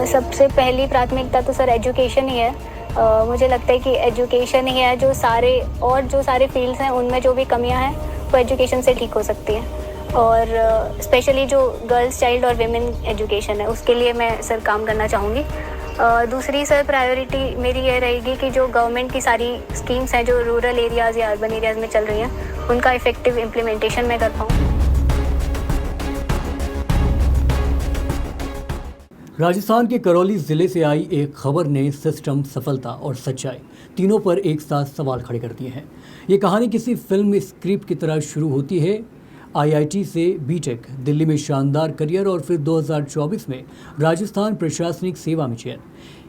सबसे पहली प्राथमिकता तो सर एजुकेशन ही है। मुझे लगता है कि एजुकेशन ही है जो सारे फील्ड्स हैं उनमें जो भी कमियां हैं वो एजुकेशन से ठीक हो सकती है। और स्पेशली जो गर्ल्स चाइल्ड और विमेन एजुकेशन है उसके लिए मैं सर काम करना चाहूँगी। दूसरी सर प्रायोरिटी मेरी ये रहेगी कि जो गवर्नमेंट की सारी स्कीम्स हैं जो रूरल एरियाज़ या अर्बन एरियाज़ में चल रही हैं उनका इफ़ेक्टिव इम्प्लीमेंटेशन मैं कर पाऊँ। राजस्थान के करौली जिले से आई एक खबर ने सिस्टम, सफलता और सच्चाई तीनों पर एक साथ सवाल खड़े कर दिए हैं। ये कहानी किसी फिल्म स्क्रिप्ट की तरह शुरू होती है। आईआईटी से बीटेक, दिल्ली में शानदार करियर और फिर 2024 में राजस्थान प्रशासनिक सेवा में चयन।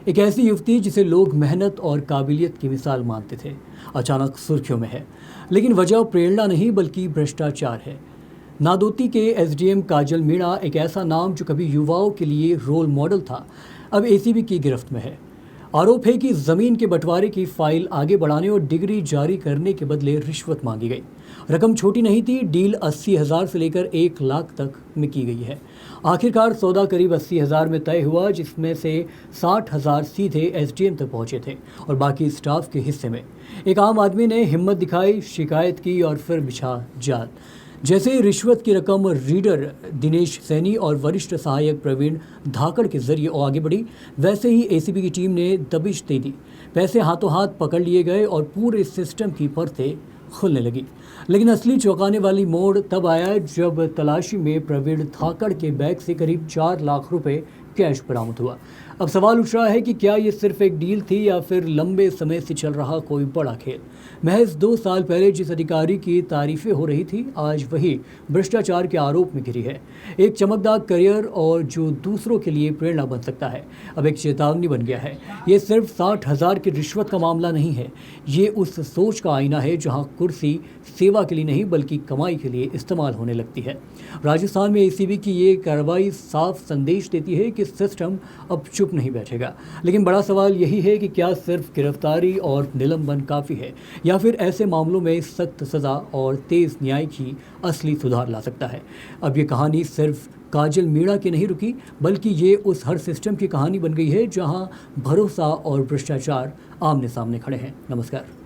एक ऐसी युवती जिसे लोग मेहनत और काबिलियत की मिसाल मानते थे, अचानक सुर्खियों में है। लेकिन वजह प्रेरणा नहीं बल्कि भ्रष्टाचार है। नादौती के एसडीएम काजल मीणा, एक ऐसा नाम जो कभी युवाओं के लिए रोल मॉडल था, अब एसीबी की गिरफ्त में है। आरोप है कि जमीन के बंटवारे की फाइल आगे बढ़ाने और डिग्री जारी करने के बदले रिश्वत मांगी गई। रकम छोटी नहीं थी, डील 80,000 से लेकर 1 लाख तक में की गई है। आखिरकार सौदा करीब 80,000 में तय हुआ, जिसमें से 60,000 सीधे एसडीएम तक पहुंचे थे और बाकी स्टाफ के हिस्से में। एक आम आदमी ने हिम्मत दिखाई, शिकायत की और फिर बिछा जाल। जैसे ही रिश्वत की रकम रीडर दिनेश सैनी और वरिष्ठ सहायक प्रवीण धाकड़ के जरिए आगे बढ़ी, वैसे ही एसीबी की टीम ने दबिश दे दी। पैसे हाथों हाथ पकड़ लिए गए और पूरे सिस्टम की परतें खुलने लगी। लेकिन असली चौंकाने वाली मोड़ तब आया जब तलाशी में प्रवीण धाकड़ के बैग से करीब 4 लाख रुपए कैश बरामद हुआ। अब सवाल उठ रहा है कि क्या ये सिर्फ एक डील थी या फिर लंबे समय से चल रहा कोई बड़ा खेल। महज 2 साल पहले जिस अधिकारी की तारीफें हो रही थी, आज वही भ्रष्टाचार के आरोप में घिरी है। एक चमकदार करियर और जो दूसरों के लिए प्रेरणा बन सकता है, अब एक चेतावनी बन गया है। ये सिर्फ 60,000 की रिश्वत का मामला नहीं है, ये उस सोच का आईना है जहाँ कुर्सी सेवा के लिए नहीं बल्कि कमाई के लिए इस्तेमाल होने लगती है। राजस्थान में एसीबी की ये कार्रवाई साफ संदेश देती है कि सिस्टम अब चुप नहीं बैठेगा। लेकिन बड़ा सवाल यही है कि क्या सिर्फ गिरफ्तारी और निलंबन काफ़ी है या फिर ऐसे मामलों में सख्त सज़ा और तेज़ न्याय की असली सुधार ला सकता है। अब ये कहानी सिर्फ काजल मीणा की नहीं रुकी, बल्कि ये उस हर सिस्टम की कहानी बन गई है जहां भरोसा और भ्रष्टाचार आमने सामने खड़े हैं। नमस्कार।